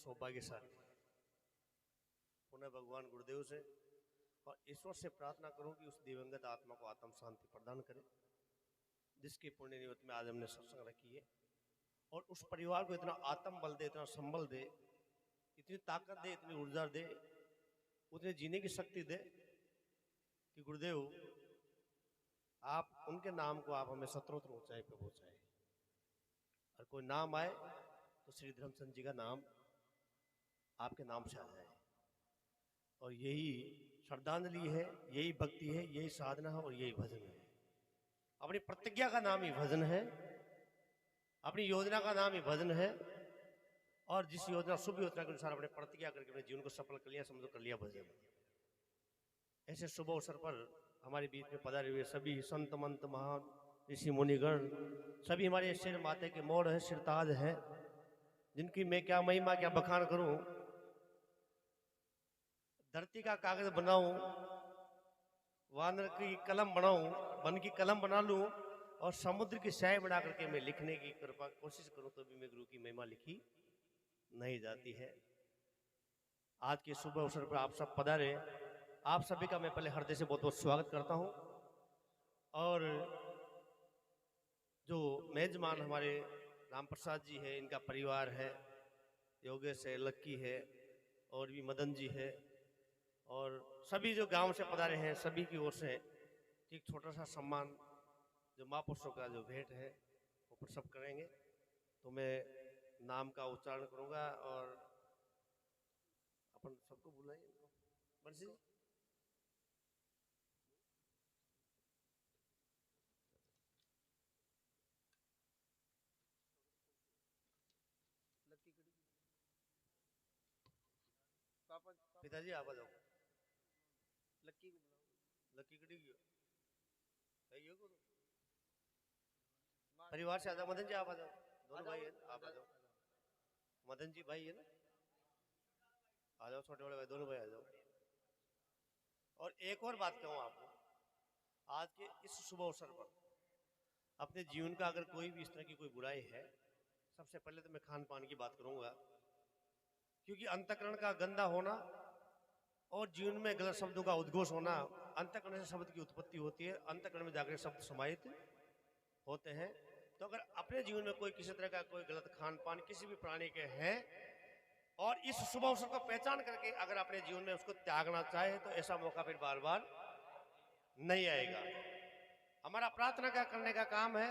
सौभाग्यशाली। पुनः भगवान गुरुदेव से और ईश्वर से प्रार्थना करूं कि उस दिवंगत आत्मा को आत्म शांति प्रदान करे, जिसकी पुण्य निमित्त में आज हमने सत्संग रखी है। और उस परिवार को इतना आत्म बल दे, इतना संबल दे, इतनी ताकत दे, इतनी ऊर्जा दे, उतनी जीने की शक्ति दे कि गुरुदेव आप उनके नाम को आप हमें सत्रोत्तर ऊंचाई पे पहुंचाए। और कोई नाम आए तो श्री धर्मचंद जी का नाम आपके नाम से आ जाए। और यही श्रद्धांजलि है, यही भक्ति है, यही साधना है और यही भजन है। अपनी प्रतिज्ञा का नाम ही भजन है, अपनी योजना का नाम ही भजन है। और जिस योजना, शुभ योजना के अनुसार अपने प्रतिज्ञा करके अपने जीवन को सफल कर लिया, समझो कर लिया भजन। ऐसे शुभ अवसर पर हमारे बीच में पधारे हुए सभी संत मंत महान ऋषि मुनिगण, सभी हमारे सिर माथे के मोड़ है, सिरताज है, जिनकी मैं क्या महिमा क्या बखान करूं। धरती का कागज बनाऊं, वानर की कलम बनाऊं, वन की कलम बना लूं और समुद्र की स्याही बना करके मैं लिखने की कृपा कोशिश करूं तो भी मैं गुरु की महिमा लिखी नहीं जाती है। आज के शुभ अवसर पर आप सब पधारे, आप सभी का मैं पहले हृदय से बहुत बहुत स्वागत करता हूं। और जो मेजमान हमारे राम प्रसाद जी है, इनका परिवार है, योगेश है, लक्की है और भी मदन जी है, और सभी जो गांव से पधारे हैं सभी की ओर से एक छोटा सा सम्मान जो महापुरुषों का जो भेंट है वो प्रसव करेंगे। तो मैं नाम का उच्चारण करूंगा और अपन सबको बुलाइए। बंसी पिताजी आप आ जाओ, लक्की को बुलाओ, लक्की कड़ी गयो करो परिवार से आ जाओ। मदन जी आप आ जाओ, दोनों भाई है, आप आ जाओ। मदन जी भाई है ना, आ जाओ, छोटे बड़े भाई दोनों भाई आ जाओ। और एक और बात कहूँ आपको, आज के इस शुभ अवसर पर अपने जीवन का अगर कोई भी इस तरह की कोई बुराई है, सबसे पहले तो मैं खान पान की बात करूंगा, क्योंकि अंतःकरण का गंदा होना और जीवन में गलत शब्दों का उद्घोष होना, अंतःकरण से शब्द की उत्पत्ति होती है, अंतःकरण में जाकर शब्द समाहित होते हैं। तो अगर अपने जीवन में कोई किसी तरह का कोई गलत खान पान किसी भी प्राणी के हैं और इस शुभ अवसर को पहचान करके अगर अपने जीवन में उसको त्यागना चाहे तो ऐसा मौका फिर बार बार नहीं आएगा। हमारा प्रार्थना का करने का काम है,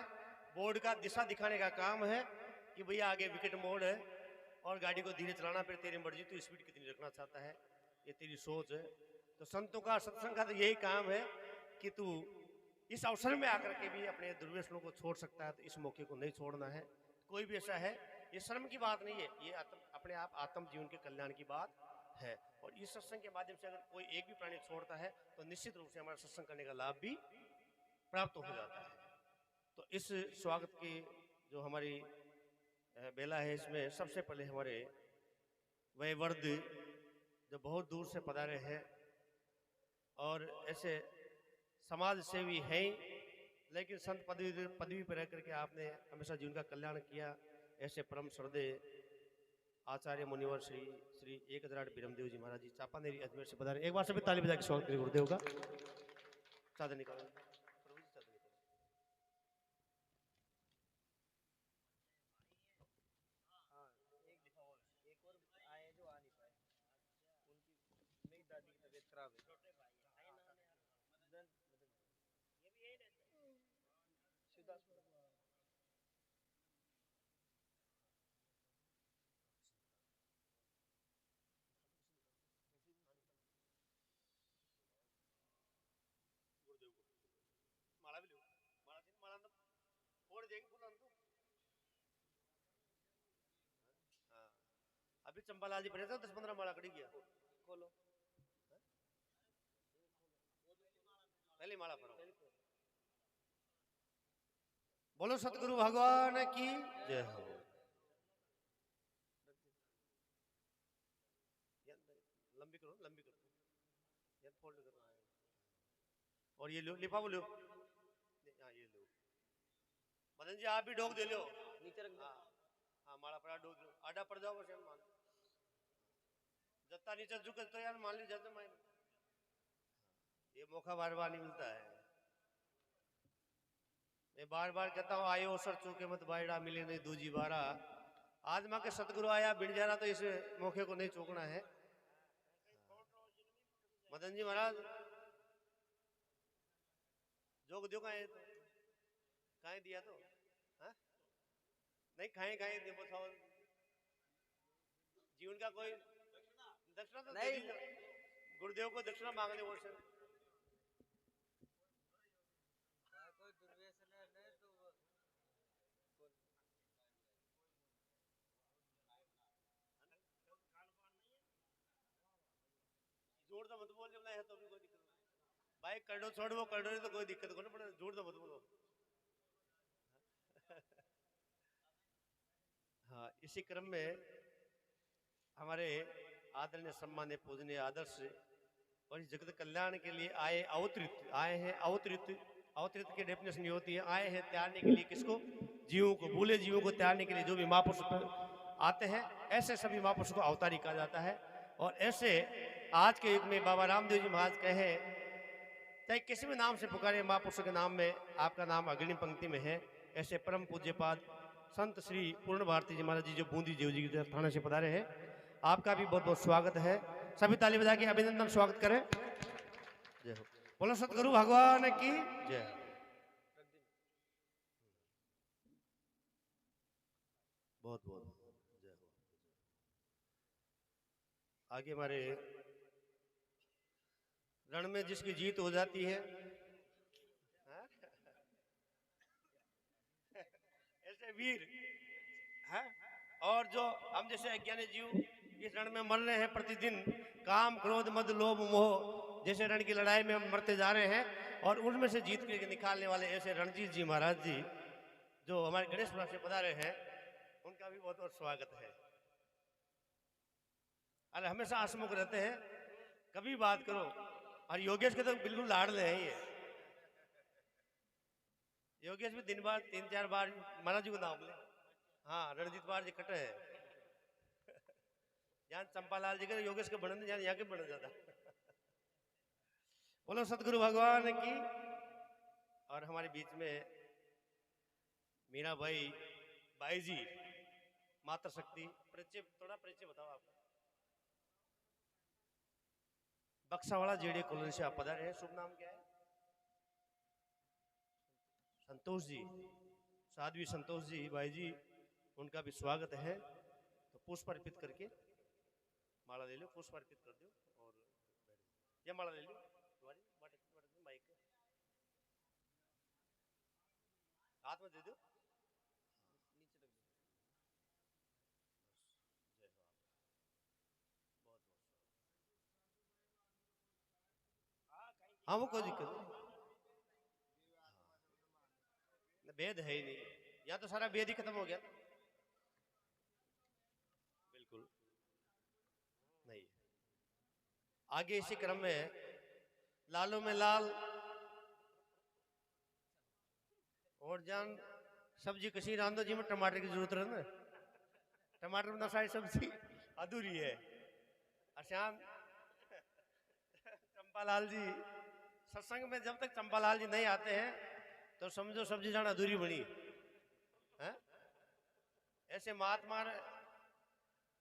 बोर्ड का दिशा दिखाने का काम है कि भैया आगे विकेट मोड़ है और गाड़ी को धीरे चलाना, फिर तेरी मर्जी, तू स्पीड कितनी रखना चाहता है, ये तेरी सोच है। तो संतों का, सत्संग का तो यही काम है कि तू इस अवसर में आकर के भी अपने दुर्व्यसनों को छोड़ सकता है, तो इस मौके को नहीं छोड़ना है। कोई भी ऐसा है, ये शर्म की बात नहीं है, ये अपने आप आत्म जीवन के कल्याण की बात है। और इस सत्संग के माध्यम से अगर कोई एक भी प्राणी छोड़ता है तो निश्चित रूप से हमारा सत्संग करने का लाभ भी प्राप्त हो जाता है। तो इस स्वागत की जो हमारी बेला है, इसमें सबसे पहले हमारे वह वर्द जो बहुत दूर से पधारे हैं और ऐसे समाज सेवी हैं, लेकिन संत पदवी पर रह करके आपने हमेशा जीवन का कल्याण किया, ऐसे परम श्रद्धेय आचार्य मुनिवर श्री श्री एक हजार ब्रह्मदेव जी महाराज जी चापानेरी अजमेर से पधारे। एक बार सभी ताली बजा के स्वागत करें गुरुदेव का। चादर निकालो, दादी की तबीयत खराब है। छोटे भाई मदन, ये भी यही रहते हैं शिवदासपुर। गुरुदेव को माला भी लो, माला थी, माला तो फोड़ देंगे फूल तो। हाँ, अभी चंपालाल जी पड़े थे, 10-15 माला कड़ी गया। खोलो, पहली माला पढ़ो। बोलो सतगुरु भगवान की जय हो। लंबी करो, लंबी करो, फोल्ड करो। और ये लो, लिफाफा लो, हाँ ये लो। मदन जी आप भी डोग दे लो, नीचे रख दो। हाँ माला पड़ा डोग लो, आडा पड़ जाओ बस मान। छत्ता नीचे झुके तो यार मान लीजिए मैं, ये मौका बार बार नहीं मिलता है। मैं बार बार कहता हूँ आयो सर चूके मत बायड़ा मिले नहीं दूजी बारा। आज माँ के सतगुरु आया बिन जा रहा तो इस मौके को नहीं चूकना है। मदन जी महाराज जोग दो कहा तो कहा दिया तो हा? नहीं खाए खाए दे बताओ जीवन का कोई दक्षिणा तो नहीं, गुरुदेव को दक्षिणा मांगने वो से जोर तो मत बोल जब है तो भी कोई दिक्कत नहीं भाई, कर दो छोड़ वो कर दो तो कोई दिक्कत को ना पड़े, जोर तो मत बोलो। हाँ, इसी क्रम में हमारे आदरणीय सम्मान्य पूजनीय आदर्श और इस जगत कल्याण के लिए आए हैं अवतरित की डेफिनेशन ये होती है आए हैं त्यागने के लिए किसको, जीवों को, भूले जीवों को त्यागने के लिए जो भी महापुरुष आते हैं ऐसे सभी महापुरुषों को अवतारी कहा जाता है। और ऐसे आज के युग में बाबा रामदेव जी महाराज कहे चाहे किसी भी नाम से पुकारे महापुरुषों के नाम में आपका नाम अग्रणी पंक्ति में है। ऐसे परम पूज्यपाद संत श्री पूर्ण भारती जी महाराज जी जो बूंदी देव जी के थाने से पधारे हैं, आपका भी बहुत बहुत स्वागत है। सभी ताली बजा के अभिनंदन स्वागत करें। जय हो, बोलो सतगुरु भगवान की जय। बहुत बहुत जय हो। आगे हमारे रण में जिसकी जीत हो जाती है ऐसे वीर है, और जो हम जैसे अज्ञानी जीव इस रण में मर रहे हैं प्रतिदिन, काम क्रोध मद लोभ मोह जैसे रण की लड़ाई में हम मरते जा रहे हैं, और उनमें से जीत के निकालने वाले ऐसे रणजीत जी महाराज जी जो हमारे गणेशपुरा से पधारे हैं, उनका भी बहुत बहुत स्वागत है। अरे हमेशा हंसमुख रहते हैं, कभी बात करो। और योगेश के तो बिल्कुल लाडले हैं ये, योगेश भी दिन बार 3-4 बार महाराज जी को नाम ले। हाँ, रणजीत महाराज जी कटे हैं यहाँ चंपालाल जी के योगेश के बने यहाँ के बने ज्यादा। बोलो सतगुरु भगवान की। और हमारे बीच में मीरा बाई जी मातृ शक्ति, परिचय थोड़ा परिचय बताओ आपका। बक्सावाड़ा जेडी कॉलोनी से आप पधारे हैं, शुभ नाम क्या है? संतोष जी, साध्वी संतोष जी भाई जी, उनका भी स्वागत है। तो पुष्प अर्पित करके माला ले लो, पुष्प अर्पित कर दो और ये माला ले लो माइक हाथ में दे दो, नीचे रख दो। जय हो, बहुत बहुत हाँ वो कोई दिक्कत नहीं, भेद है ही नहीं, यहाँ तो सारा भेद ही खत्म हो गया। बिल्कुल नहीं। आगे इसी क्रम में लालों में लाल और जान सब्जी कसी रांधो जी में टमाटर की जरूरत है ना, टमाटर में सारी सब्जी अधूरी है। अशान चंपालाल जी सत्संग में जब तक चंपालाल जी नहीं आते हैं तो समझो सब्जी जान अधूरी बनी है। ऐसे महात्मा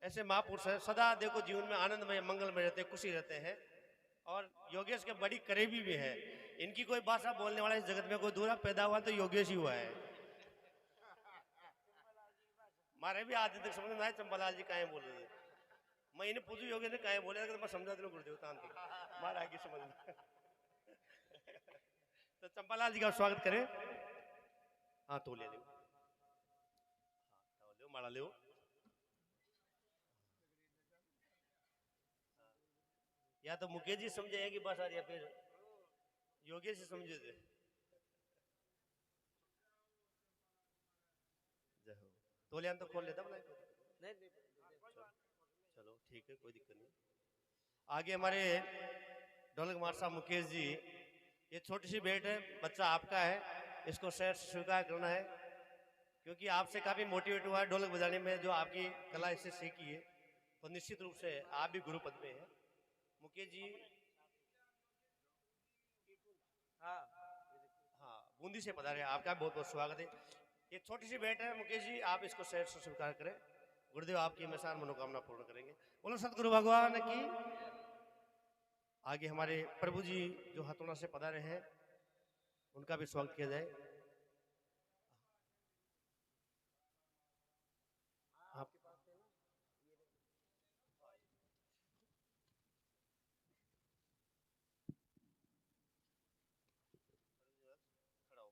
ऐसे महापुरुष है, सदा देखो जीवन में आनंदमय मंगलमय रहते, खुशी रहते हैं। और योगेश के बड़ी करीबी भी है, इनकी कोई भाषा बोलने वाला इस जगत में कोई दूसरा पैदा हुआ तो योगेश ही हुआ है। मारे भी आज तक समझ में आए चंपालाल जी काहे बोल रहे हैं, मैं इन्हें पूछू योगेश ने काहे बोले, मैं समझा दिलो गुरुदेव तांत्रिक मारा आगे समझ में। तो चंपालाल जी का स्वागत करें। हाँ तो ले लो, हाँ तो ले माला ले। या तो मुकेश जी समझे कि बस आ रही, फिर योगेश जी समझे थे। तो तो खोल लेता नहीं, चलो ठीक है, कोई दिक्कत नहीं। आगे हमारे ढोलक मारसा मुकेश जी, ये छोटी सी भेंट है, बच्चा आपका है, इसको शेयर स्वीकार करना है क्योंकि आपसे काफी मोटिवेट हुआ है ढोलक बजाने में, जो आपकी कला इससे सीखी है। तो निश्चित रूप से आप भी गुरु पद में हैं। मुकेश जी, हाँ हाँ, बूंदी से पधारे, आपका बहुत बहुत स्वागत है। ये छोटी सी भेंट है मुकेश जी, आप इसको शेर से स्वीकार करें। गुरुदेव आपकी हमेशा मनोकामना पूर्ण करेंगे। बोलो सतगुरु भगवान की। आगे हमारे प्रभु जी जो हथौड़ा से पधारे हैं, उनका भी स्वागत किया जाए। आप खड़ा हो।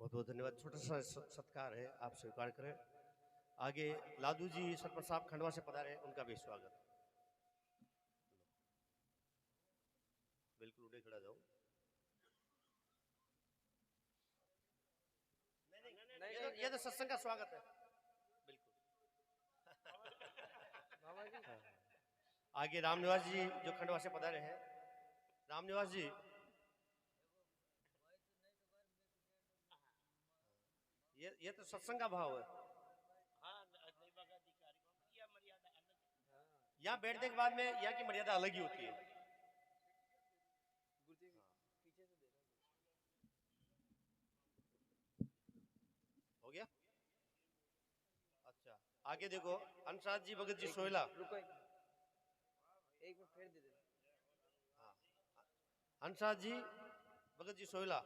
बहुत बहुत धन्यवाद। छोटा सा सत्कार है, आप स्वीकार करें। आगे लादू जी सरपंच साहब खंडवा से पधारे, उनका भी स्वागत। बिल्कुल उठे खड़ा जाओ। ये तो सत्संग का स्वागत है, बिल्कुल। आगे रामनिवास जी जो खंडवा से पधारे हैं, रामनिवास जी। ये तो सत्संग का भाव है। यहाँ बैठने के बाद में यहाँ की मर्यादा अलग ही होती है। हो गया। अच्छा, आगे देखो अंशराज जी, भगत जी सोयला। एक बार फिर दे दे। हाँ, अंशराज जी, भगत जी सोयला,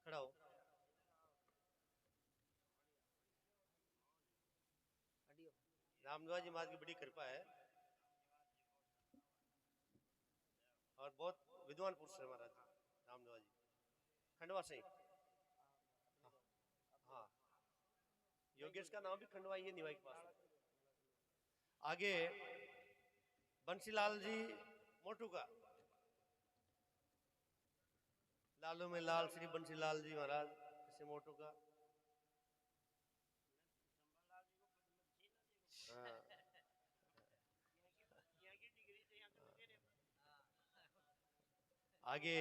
खड़ा हो। रामनिवास जी महाराज की बड़ी कृपा है और बहुत विद्वान पुरुष है महाराज रामनिवास जी, खंडवा से। हाँ, योगेश का नाम भी खंडवा ही है, निवाई के पास। आगे बंसीलाल जी मोटू का, लालू में लाल श्री बंसीलाल जी महाराज से मोटू का। हाँ। आगे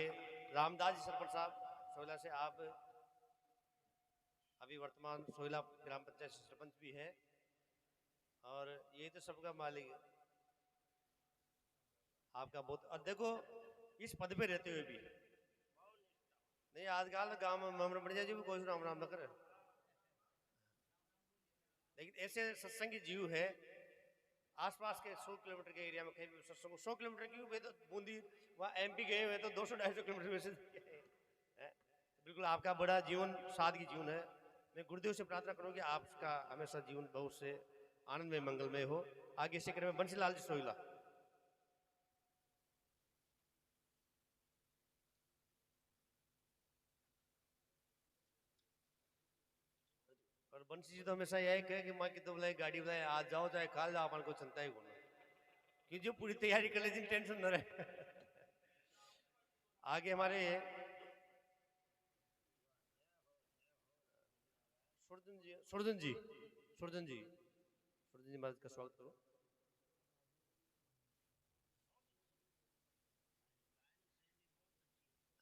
रामदास जी सरपंच साहब सोयला से, आप अभी वर्तमान सोयला ग्राम पंचायत सरपंच भी हैं और ये तो सबका मालिक है आपका। बहुत, और देखो इस पद पे रहते हुए भी नहीं, आजकल गांव में ममर बढ़िया जी भी कोई राम राम न करे, लेकिन ऐसे सत्संगी जीव है आसपास के 100 किलोमीटर के एरिया में कहीं भी सत्संग। 100 किलोमीटर क्यों, वे तो बूंदी वहाँ एमपी गए हुए तो 200-250 किलोमीटर में से बिल्कुल आपका बड़ा जीवन सादगी जीवन है। मैं गुरुदेव से प्रार्थना करूँ कि आपका हमेशा जीवन बहुत से आनंद में मंगलमय हो। आगे इसी क्रम में बंसीलाल जी सोइला। और बंसी जी तो हमेशा यही कहे कि माँ की तो बुलाए गाड़ी बुलाए, आज जाओ चाहे काल जाओ, अपन को चिंता ही बोलना कि जो पूरी तैयारी कर लेती टेंशन न रहे। आगे हमारे सुरजन जी, सुरजन जी, सुरजन जी, सुरजन जी महाराज का स्वागत करो।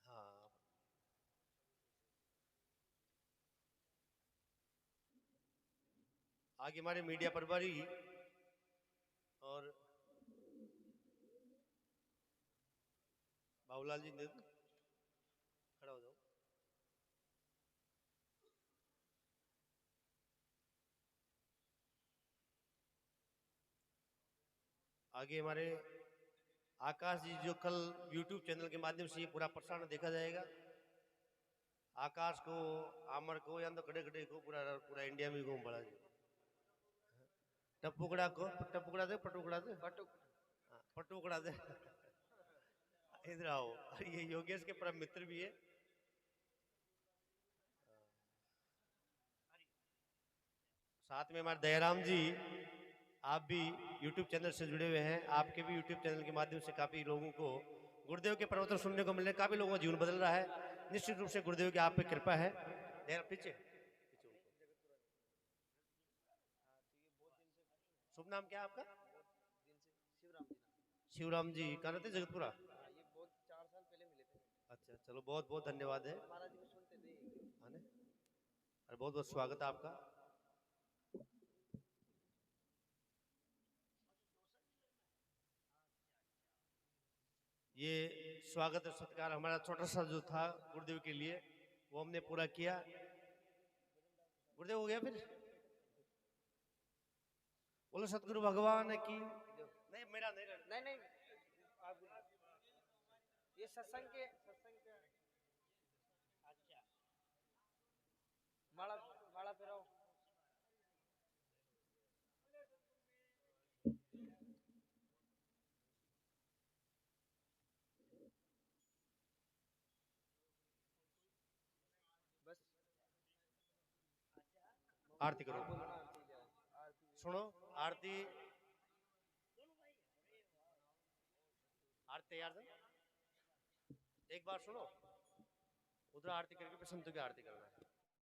हाँ, आगे हमारे मीडिया प्रभारी और बाबूलाल जी खड़ा हो जाओ। आगे हमारे आकाश जी जो कल YouTube चैनल के माध्यम से ये पूरा प्रसारण देखा जाएगा। आकाश को, आमर को, या तो खड़े खड़े को पूरा पूरा इंडिया में घूम पड़ा जी। टपुकड़ा को टपुकड़ा दे, पटुकड़ा दे, पटुकड़ा दे। इधर आओ, ये योगेश के परम मित्र भी है। साथ में हमारे दयाराम जी, आप भी YouTube चैनल से जुड़े हुए हैं। आपके भी YouTube चैनल के माध्यम से काफी लोगों को गुरुदेव के प्रवचन सुनने को मिलने, काफी लोगों का जीवन बदल रहा है। निश्चित रूप से गुरुदेव की आप पे कृपा है। पीछे शुभ नाम क्या है आपका? शिवराम जी कहाँ रहते? जगतपुरा। ये बहुत 4 साल पहले मिले थे। अच्छा, चलो बहुत बहुत धन्यवाद है। और बहुत बहुत स्वागत है आपका। ये स्वागत और सत्कार हमारा छोटा सा जो था गुरुदेव के लिए वो हमने पूरा किया। गुरुदेव हो गया फिर बोलो सतगुरु भगवान की। नहीं मेरा नहीं नहीं नहीं ये सत्संग के अच्छा माला माला फिराओ। बस आरती करो। सुनो आरती आरती तैयार था। एक बार सुनो उधर आरती करके फिर संतों की आरती करना है।